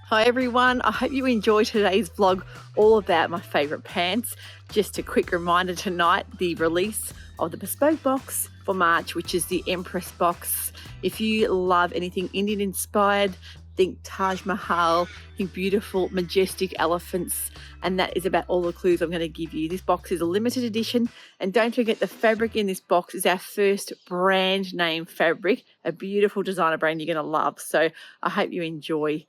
Hi everyone, I hope you enjoyed today's vlog all about my favourite pants. Just a quick reminder tonight, the release of the bespoke box for March, which is the Empress box. If you love anything Indian inspired, think Taj Mahal, think beautiful majestic elephants, and that is about all the clues I'm going to give you. This box is a limited edition, and don't forget the fabric in this box is our first brand name fabric, a beautiful designer brand you're going to love. So I hope you enjoy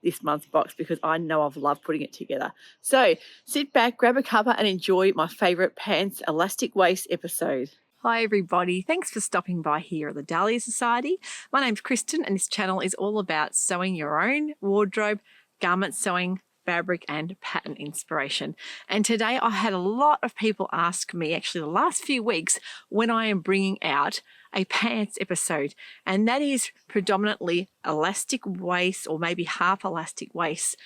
this month's box because I know I've loved putting it together. So sit back, grab a cuppa and enjoy my favourite pants elastic waist episode. Hi everybody, thanks for stopping by here at the Dahlia Society. My name's Kristen and this channel is all about sewing your own wardrobe, garment sewing, fabric and pattern inspiration. And today I had a lot of people ask me, actually the last few weeks, when I am bringing out a pants episode, and that is predominantly elastic waist or maybe half elastic waist,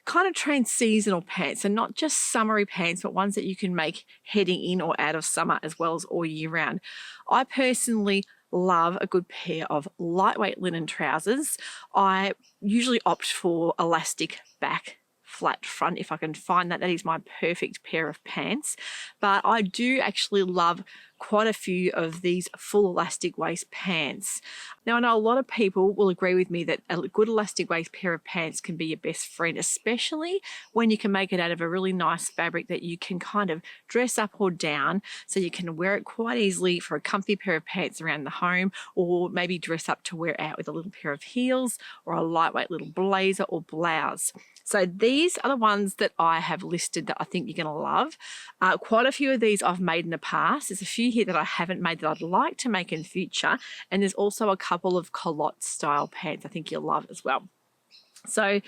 kind of trans-seasonal pants, and not just summery pants, but ones that you can make heading in or out of summer as well as all year round. I personally love a good pair of lightweight linen trousers. I usually opt for elastic back, flat front if I can find that. That is my perfect pair of pants. But I do actually love quite a few of these full elastic waist pants. Now I know a lot of people will agree with me that a good elastic waist pair of pants can be your best friend, especially when you can make it out of a really nice fabric that you can kind of dress up or down, so you can wear it quite easily for a comfy pair of pants around the home, or maybe dress up to wear out with a little pair of heels or a lightweight little blazer or blouse. So these are the ones that I have listed that I think you're going to love. Quite a few of these I've made in the past. There's a few here that I haven't made that I'd like to make in future. And there's also a couple of culotte style pants I think you'll love as well. So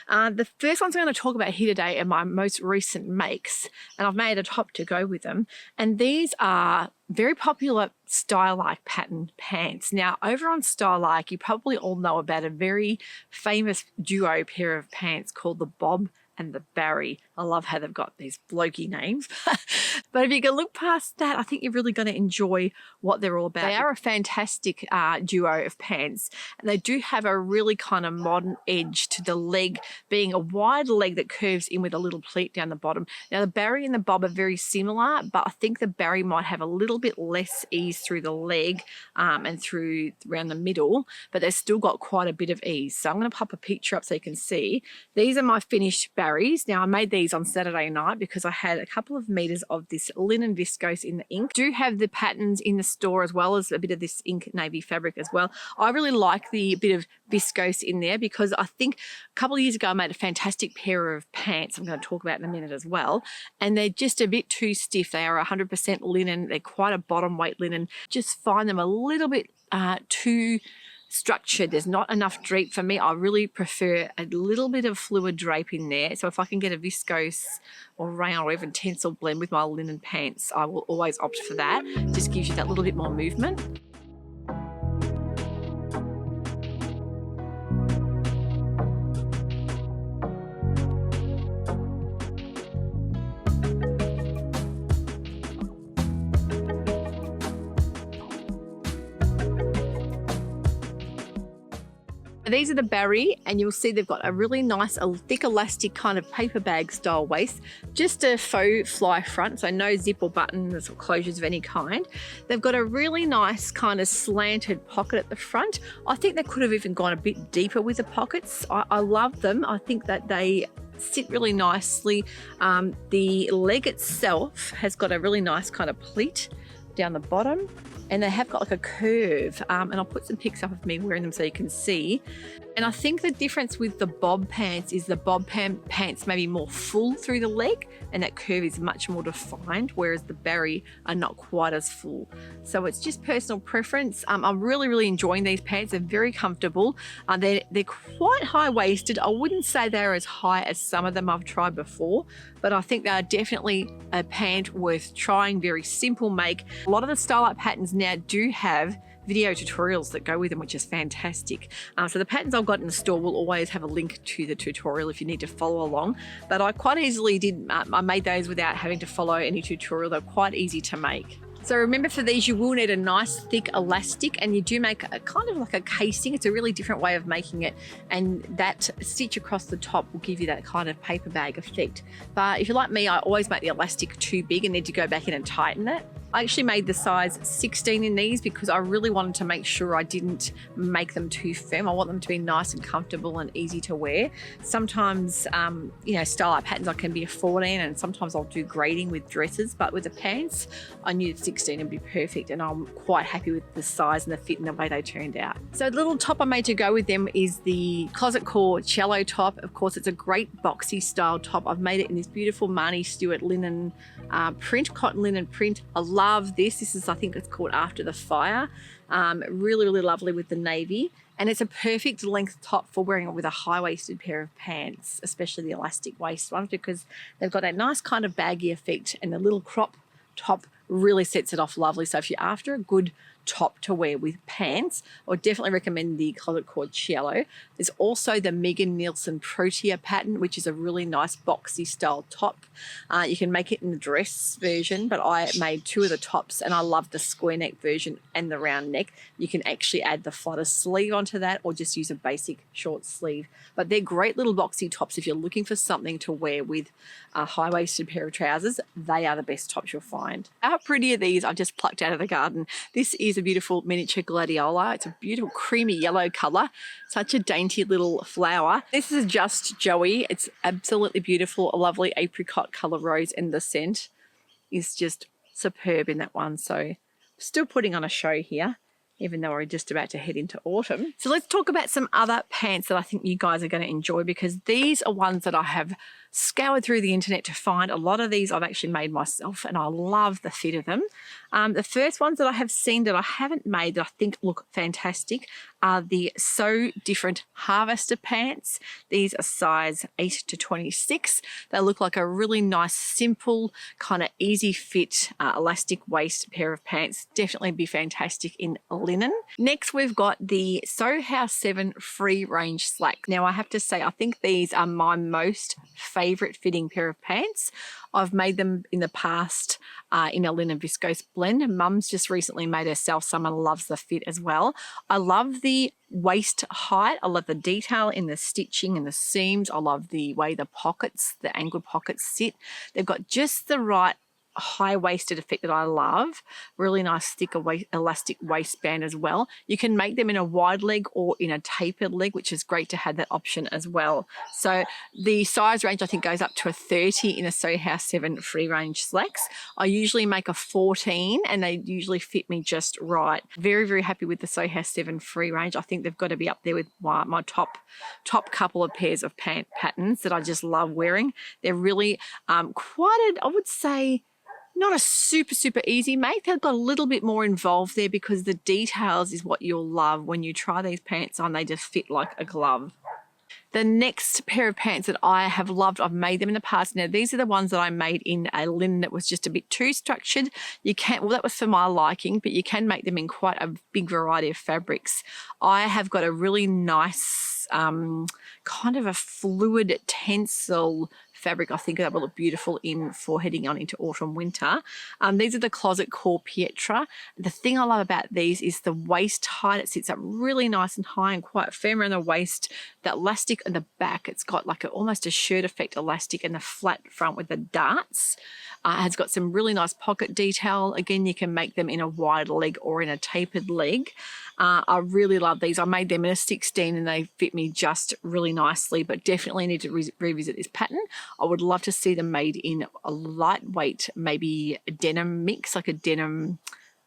the first ones I'm going to talk about here today are my most recent makes, and I've made a top to go with them. And these are very popular Style-like pattern pants. Now over on Style-like, you probably all know about a very famous duo pair of pants called the Bob and the Barry. I love how they've got these blokey names. But if you can look past that, I think you're really going to enjoy what they're all about. They are a fantastic duo of pants, and they do have a really kind of modern edge to the leg, being a wide leg that curves in with a little pleat down the bottom. Now the Barry and the Bob are very similar, but I think the Barry might have a little bit less ease through the leg and through around the middle, but they've still got quite a bit of ease. So I'm going to pop a picture up so you can see. These are my finished Barrys. Now I made these on Saturday night because I had a couple of meters of this linen viscose in the ink. Do have the patterns in the store as well as a bit of this ink navy fabric as well. I really like the bit of viscose in there because I think a couple of years ago I made a fantastic pair of pants I'm going to talk about in a minute as well, and they're just a bit too stiff. They are 100% linen. They're quite a bottom weight linen. Just find them a little bit too structured. There's not enough drape for me. I really prefer a little bit of fluid drape in there. So if I can get a viscose or rayon or even tencel blend with my linen pants, I will always opt for that. Just gives you that little bit more movement. These are the Barry, and you'll see they've got a really nice, thick elastic kind of paper bag style waist, just a faux fly front, so no zip or buttons or closures of any kind. They've got a really nice kind of slanted pocket at the front. I think they could have even gone a bit deeper with the pockets. I love them. I think that they sit really nicely. The leg itself has got a really nice kind of pleat down the bottom, and they have got like a curve, and I'll put some pics up of me wearing them so you can see. And I think the difference with the Bob pants is the Bob pants may be more full through the leg, and that curve is much more defined, whereas the Barry are not quite as full. So it's just personal preference. I'm really enjoying these pants. They're very comfortable. They're quite high-waisted. I wouldn't say they're as high as some of them I've tried before, but I think they are definitely a pant worth trying. Very simple make. A lot of the Style-like patterns now do have video tutorials that go with them, which is fantastic. So the patterns I've got in the store will always have a link to the tutorial if you need to follow along. But I quite easily I made those without having to follow any tutorial. They're quite easy to make. So remember, for these you will need a nice thick elastic, and you do make a kind of like a casing. It's a really different way of making it, and that stitch across the top will give you that kind of paper bag effect. But if you're like me, I always make the elastic too big and need to go back in and tighten it. I actually made the size 16 in these because I really wanted to make sure I didn't make them too firm. I want them to be nice and comfortable and easy to wear. Sometimes, you know, style patterns I can be a 14, and sometimes I'll do grading with dresses, but with the pants, I knew 16 would be perfect, and I'm quite happy with the size and the fit and the way they turned out. So the little top I made to go with them is the Closet Core Cello top. Of course, it's a great boxy style top. I've made it in this beautiful Marnie Stewart linen print, cotton linen print. I love this. This is, I think it's called After the Fire. Really, really lovely with the navy. And it's a perfect length top for wearing it with a high-waisted pair of pants, especially the elastic waist ones, because they've got a nice kind of baggy effect, and the little crop top really sets it off lovely. So if you're after a good top to wear with pants, I would definitely recommend the Closet Core Cello. There's also the Megan Nielsen Protea pattern, which is a really nice boxy style top. You can make it in the dress version, but I made two of the tops, and I love the square neck version and the round neck. You can actually add the flutter sleeve onto that, or just use a basic short sleeve. But they're great little boxy tops if you're looking for something to wear with a high-waisted pair of trousers. They are the best tops you'll find. How pretty are these? I've just plucked out of the garden. This is a beautiful miniature gladiola. It's a beautiful creamy yellow colour. Such a dainty little flower. This is Just Joey. It's absolutely beautiful. A lovely apricot colour rose, and the scent is just superb in that one. So still putting on a show here, even though we're just about to head into autumn. So let's talk about some other pants that I think you guys are going to enjoy, because these are ones that I have scoured through the internet to find. A lot of these I've actually made myself, and I love the fit of them. The first ones that I have seen that I haven't made that I think look fantastic are the So Different Harvester pants. These are size 8 to 26. They look like a really nice, simple, kind of easy fit, elastic waist pair of pants. Definitely be fantastic in linen. Next, we've got the Soho House 7 free range slacks. Now, I have to say, I think these are my most favorite fitting pair of pants. I've made them in the past in a linen viscose blend. Mum's just recently made herself some and loves the fit as well. I love the waist height. I love the detail in the stitching and the seams. I love the way the pockets, the angled pockets sit. They've got just the right high-waisted effect that I love. Really nice thick elastic waistband as well. You can make them in a wide leg or in a tapered leg, which is great to have that option as well. So the size range I think goes up to a 30 in a Soho House 7 free range slacks. I usually make a 14, and they usually fit me just right. Very, very happy with the Soho House 7 free range. I think they've got to be up there with my top couple of pairs of pant patterns that I just love wearing. They're really quite I would say, not a super easy make. They've got a little bit more involved there, because the details is what you'll love when you try these pants on. They just fit like a glove. The next pair of pants that I have loved, I've made them in the past. Now, these are the ones that I made in a linen that was just a bit too structured. You can't, well, that was for my liking, but you can make them in quite a big variety of fabrics. I have got a really nice kind of a fluid tencel fabric. I think that will look beautiful for heading on into autumn winter. These are the Closet Core Pietra. The thing I love about these is the waist height. It sits up really nice and high and quite firm around the waist. That elastic at the back, it's got like almost a shirt effect elastic, and the flat front with the darts. Has got some really nice pocket detail. Again, you can make them in a wide leg or in a tapered leg. I really love these. I made them in a 16 and they fit me just really nicely, but definitely need to revisit this pattern. I would love to see them made in a lightweight, maybe a denim mix, like a denim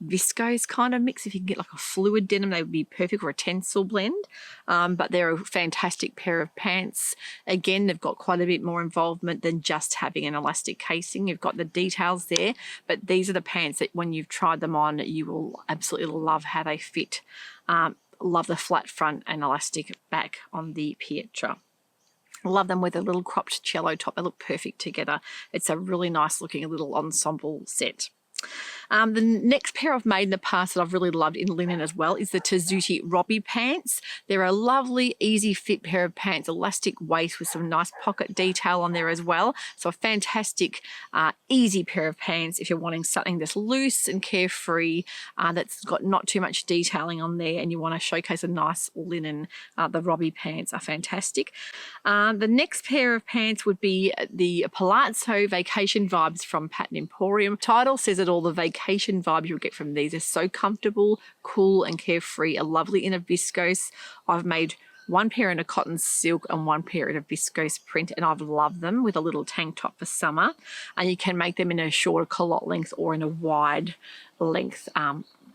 viscose kind of mix. If you can get like a fluid denim, they would be perfect for a tencel blend. But they're a fantastic pair of pants. Again, they've got quite a bit more involvement than just having an elastic casing. You've got the details there, but these are the pants that when you've tried them on, you will absolutely love how they fit. Love the flat front and elastic back on the Pietra. Love them with a little cropped cello top. They look perfect together. It's a really nice looking little ensemble set. The next pair I've made in the past that I've really loved in linen as well is the Tazuti Robbie pants. They're a lovely, easy fit pair of pants, elastic waist with some nice pocket detail on there as well. So a fantastic, easy pair of pants if you're wanting something that's loose and carefree, that's got not too much detailing on there, and you want to showcase a nice linen. The Robbie pants are fantastic. The next pair of pants would be the Palazzo Vacation Vibes from Pattern Emporium. Title says it all, the vacation vibe you'll get from these. They're so comfortable, cool and carefree, a lovely inner viscose. I've made one pair in a cotton silk and one pair in a viscose print, and I've loved them with a little tank top for summer. And you can make them in a shorter culotte length or in a wide length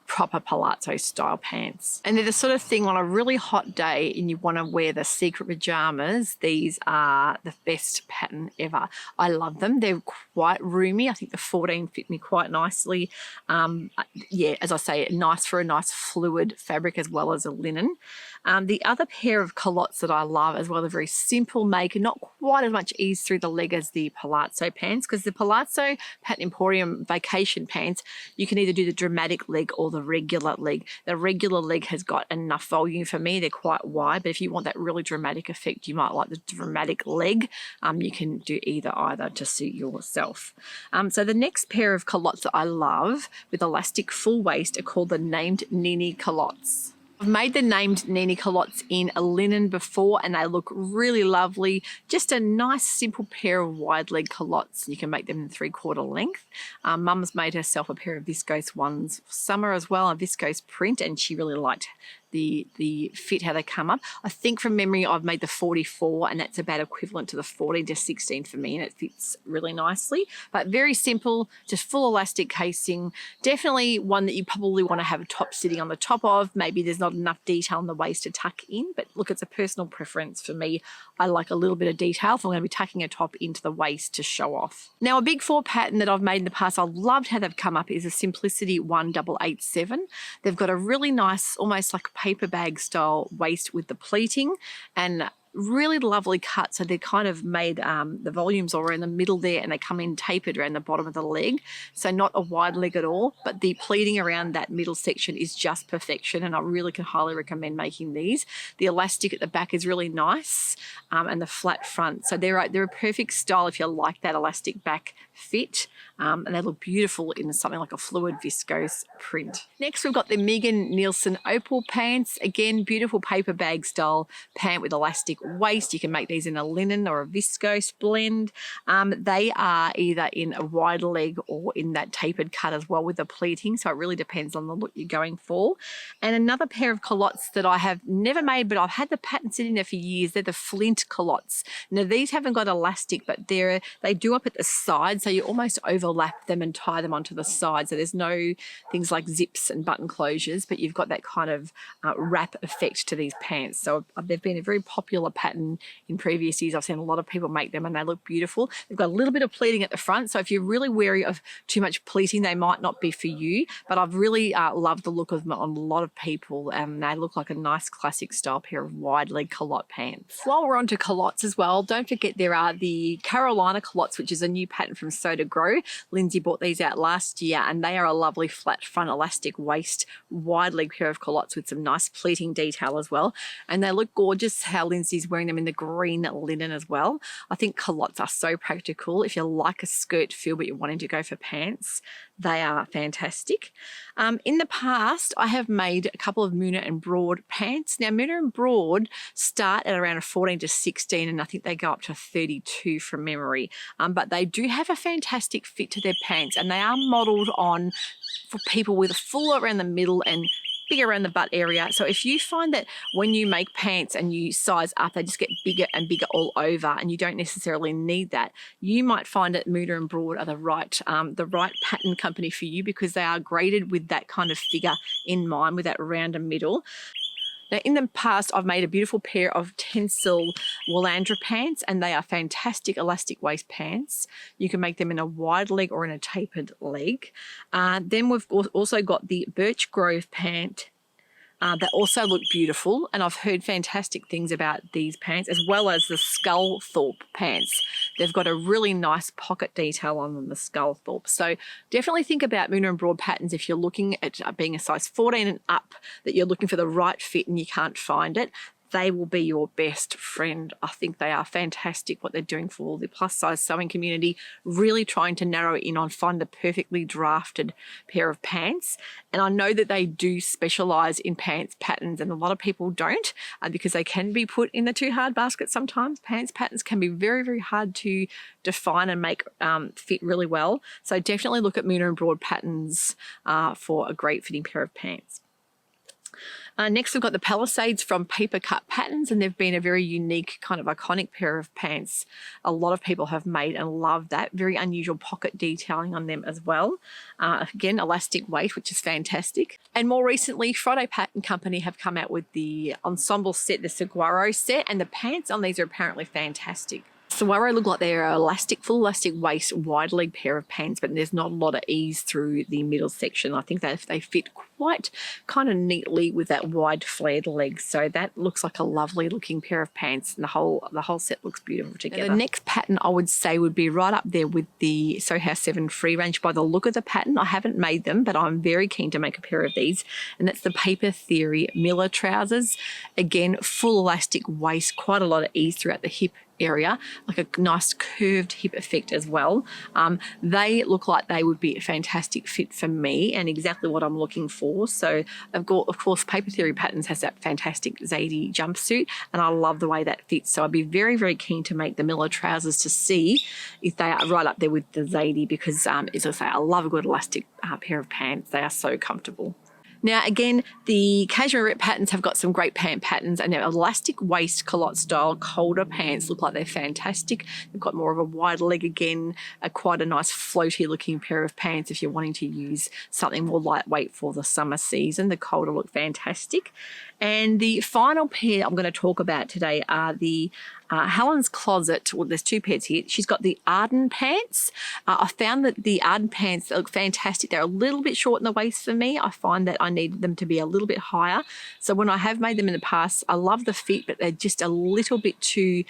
proper palazzo style pants. And they're the sort of thing on a really hot day and you want to wear the secret pajamas, these are the best pattern ever. I love them. They're quite roomy. I think the 14 fit me quite nicely. Yeah, as I say, nice for a nice fluid fabric as well as a linen. The other pair of culottes that I love as well, they're very simple make and not quite as much ease through the leg as the palazzo pants, because the Palazzo Pattern Emporium vacation pants, you can either do the dramatic leg or the regular leg. The regular leg has got enough volume for me. They're quite wide, but if you want that really dramatic effect, you might like the dramatic leg. You can do either to suit yourself. So the next pair of culottes that I love with elastic full waist are called the Named Nini culottes. I've made the Named Nini culottes in a linen before and they look really lovely. Just a nice simple pair of wide leg culottes. You can make them in 3/4 length. Mum's made herself a pair of viscose ones for summer as well, a viscose print, and she really liked the fit, how they come up. I think from memory I've made the 44 and that's about equivalent to the 14 to 16 for me, and it fits really nicely. But very simple, just full elastic casing. Definitely one that you probably want to have a top sitting on the top of. Maybe there's not enough detail on the waist to tuck in, but look, it's a personal preference for me. I like a little bit of detail, so I'm going to be tucking a top into the waist to show off. Now a big four pattern that I've made in the past, I loved how they've come up, is a Simplicity 1887. They've got a really nice, almost like a paper bag style waist with the pleating and really lovely cut. So they're kind of made, the volumes are in the middle there and they come in tapered around the bottom of the leg. So not a wide leg at all, but the pleating around that middle section is just perfection, and I really can highly recommend making these. The elastic at the back is really nice, and the flat front. So they're a perfect style if you like that elastic back fit, and they look beautiful in something like a fluid viscose print. Next we've got the Megan Nielsen Opal pants. Again, beautiful paper bag style pant with elastic waist. You can make these in a linen or a viscose blend. They are either in a wide leg or in that tapered cut as well with the pleating, so it really depends on the look you're going for. And another pair of culottes that I have never made, but I've had the pattern sitting there for years, they're the Flint culottes. Now these haven't got elastic, but they do up at the sides, so you almost overlap them and tie them onto the side. So there's no things like zips and button closures, but you've got that kind of wrap effect to these pants. So they've been a very popular pattern in previous years. I've seen a lot of people make them and they look beautiful. They've got a little bit of pleating at the front, so if you're really wary of too much pleating, they might not be for you, but I've really loved the look of them on a lot of people, and they look like a nice classic style pair of wide leg culotte pants. While we're on to culottes as well, don't forget there are the Carolina culottes, which is a new pattern from Soda Grow. Lindsay bought these out last year and they are a lovely flat front elastic waist wide leg pair of culottes with some nice pleating detail as well, and they look gorgeous how Lindsay's wearing them in the green linen as well. I think culottes are so practical. If you like a skirt feel but you're wanting to go for pants, they are fantastic. In the past, I have made a couple of Muna and Broad pants. Now, Muna and Broad start at around a 14 to 16, and I think they go up to 32 from memory. But they do have a fantastic fit to their pants, and they are modelled on for people with a full around the middle and big around the butt area. So if you find that when you make pants and you size up, they just get bigger and bigger all over and you don't necessarily need that, you might find that Muna and Broad are the right pattern company for you, because they are graded with that kind of figure in mind, with that rounder middle. Now, in the past, I've made a beautiful pair of Tencel Willandra pants, and they are fantastic elastic waist pants. You can make them in a wide leg or in a tapered leg. Then we've also got the Birch Grove pant. that also look beautiful, and I've heard fantastic things about these pants, as well as the Sculthorpe pants. They've got a really nice pocket detail on them, the Sculthorpe. So definitely think about Moona and Broad patterns if you're looking at being a size 14 and up, that you're looking for the right fit and you can't find it. They will be your best friend. I think they are fantastic what they're doing for the plus size sewing community, really trying to narrow in on find the perfectly drafted pair of pants. And I know that they do specialize in pants patterns, and a lot of people don't because they can be put in the too hard basket sometimes. Pants patterns can be very, very hard to define and make fit really well. So definitely look at Moona and Broad patterns for a great fitting pair of pants. Next, we've got the Palisades from Paper Cut Patterns, and they've been a very unique, kind of iconic pair of pants. A lot of people have made and love that. Very unusual pocket detailing on them as well. Again, elastic weight, which is fantastic. And more recently, Friday Pattern Company have come out with the ensemble set, the Saguaro set, and the pants on these are apparently fantastic. Saguaro look like they're elastic, full elastic waist, wide leg pair of pants, but there's not a lot of ease through the middle section. I think that they fit quite kind of neatly with that wide flared leg. So that looks like a lovely looking pair of pants, and the whole set looks beautiful together. And the next pattern I would say would be right up there with the Soho House 7 free range by the look of the pattern. I haven't made them, but I'm very keen to make a pair of these, and that's the Paper Theory Miller trousers. Again, full elastic waist, quite a lot of ease throughout the hip area, like a nice curved hip effect as well. They look like they would be a fantastic fit for me and exactly what I'm looking for. So I've got, of course, Paper Theory Patterns has that fantastic Zadie jumpsuit, and I love the way that fits. So I'd be very, very keen to make the Miller trousers to see if they are right up there with the Zadie, because as I say, I love a good elastic pair of pants. They are so comfortable. Now, again, the Cashmere Rep patterns have got some great pant patterns, and their elastic waist culotte style colder pants look like they're fantastic. They've got more of a wide leg again, quite a nice floaty looking pair of pants if you're wanting to use something more lightweight for the summer season. The colder look fantastic. And the final pair I'm going to talk about today are the Helen's Closet. Well, there's two pairs here. She's got the Arden pants. I found that the Arden pants look fantastic. They're a little bit short in the waist for me. I find that I needed them to be a little bit higher. So when I have made them in the past, I love the fit, but they're just a little bit too,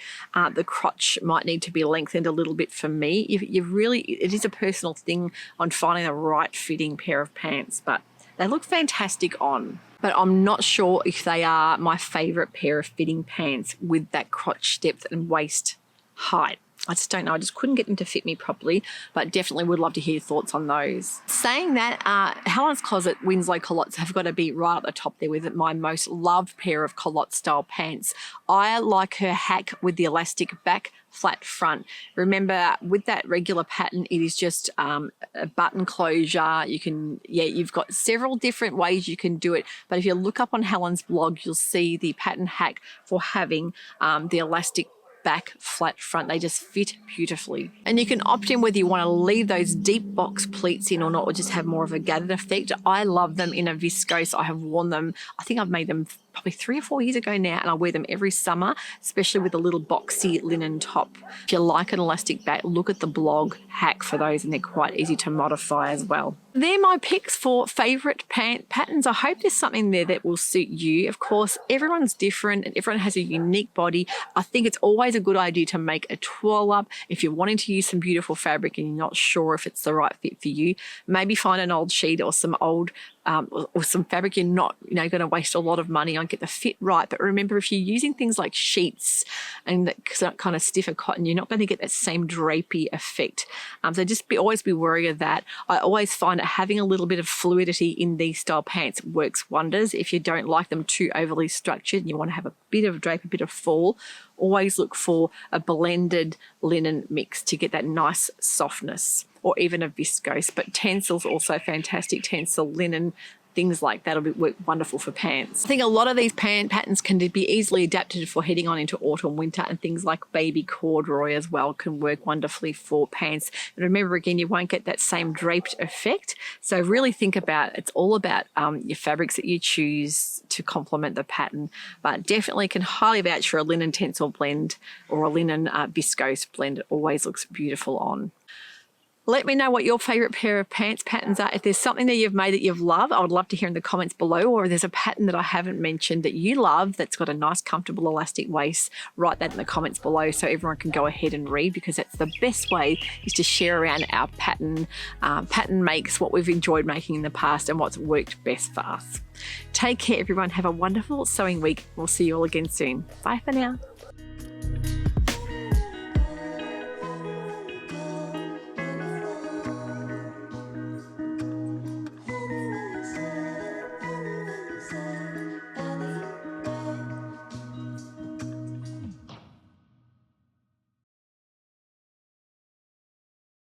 the crotch might need to be lengthened a little bit for me. It is a personal thing on finding the right fitting pair of pants, but they look fantastic on. But I'm not sure if they are my favourite pair of fitting pants with that crotch depth and waist height. I just don't know. I just couldn't get them to fit me properly, but definitely would love to hear your thoughts on those. Saying that, Helen's Closet Winslow culottes have got to be right at the top there with my most loved pair of culotte style pants. I like her hack with the elastic back, flat front. Remember, with that regular pattern, it is just a button closure. You've got several different ways you can do it, but if you look up on Helen's blog, you'll see the pattern hack for having the elastic back, flat front. They just fit beautifully. And you can opt in whether you want to leave those deep box pleats in or not, or just have more of a gathered effect. I love them in a viscose. I have worn them, I think I've made them probably 3 or 4 years ago now, and I wear them every summer, especially with a little boxy linen top. If you like an elastic back, look at the blog hack for those, and they're quite easy to modify as well. They're my picks for favourite pant patterns. I hope there's something there that will suit you. Of course, everyone's different and everyone has a unique body. I think it's always a good idea to make a twirl up. If you're wanting to use some beautiful fabric and you're not sure if it's the right fit for you, maybe find an old sheet or some old or some fabric you're not going to waste a lot of money on, get the fit right. But remember, if you're using things like sheets and that kind of stiffer cotton, you're not going to get that same drapey effect. So just always be wary of that. I always find that having a little bit of fluidity in these style pants works wonders. If you don't like them too overly structured and you want to have a bit of drape, a bit of fall, always look for a blended linen mix to get that nice softness, or even a viscose. But tensil's also fantastic. Tencel, linen, things like that will work wonderful for pants. I think a lot of these pant patterns can be easily adapted for heading on into autumn, winter, and things like baby corduroy as well can work wonderfully for pants. And remember, again, you won't get that same draped effect. So really think about, it's all about your fabrics that you choose to complement the pattern, but definitely can highly vouch for a linen Tencel blend or a linen viscose blend. It always looks beautiful on. Let me know what your favourite pair of pants patterns are. If there's something that you've made that you've loved, I would love to hear in the comments below, or if there's a pattern that I haven't mentioned that you love that's got a nice comfortable elastic waist, write that in the comments below so everyone can go ahead and read, because that's the best way is to share around our pattern makes, what we've enjoyed making in the past and what's worked best for us. Take care everyone, have a wonderful sewing week. We'll see you all again soon. Bye for now.